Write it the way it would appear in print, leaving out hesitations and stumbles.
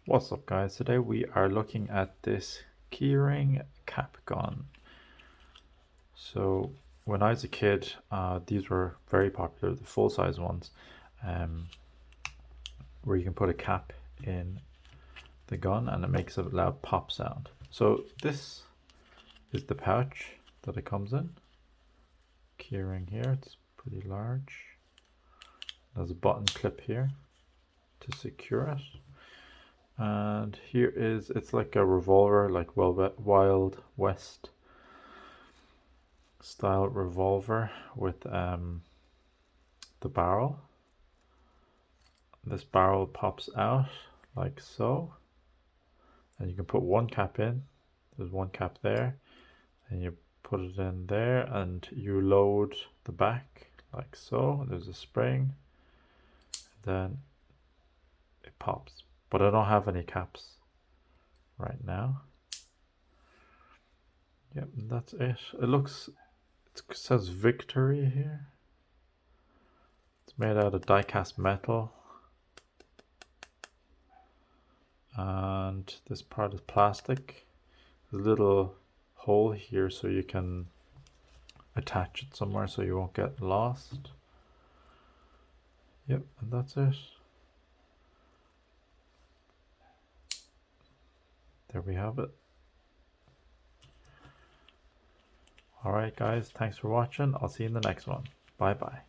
What's up guys, today we are looking at this Keyring cap gun. So when I was a kid, these were very popular, the full-size ones, where you can put a cap in the gun and it makes a loud pop sound. So this is the pouch that it comes in. Keyring here, it's pretty large. There's a button clip here to secure it. And here is, it's like a revolver, like Wild West style revolver with the barrel. This barrel pops out like so, and you can put one cap in. There's one cap there, and you put it in there, and you load the back like so. There's a spring, then it pops. But I don't have any caps right now. Yep, and that's it. It says Victory here. It's made out of die-cast metal. And this part is plastic. There's a little hole here so you can attach it somewhere so you won't get lost. Yep, and that's it. There we have it. Alright guys, thanks for watching. I'll see you in the next one. Bye bye.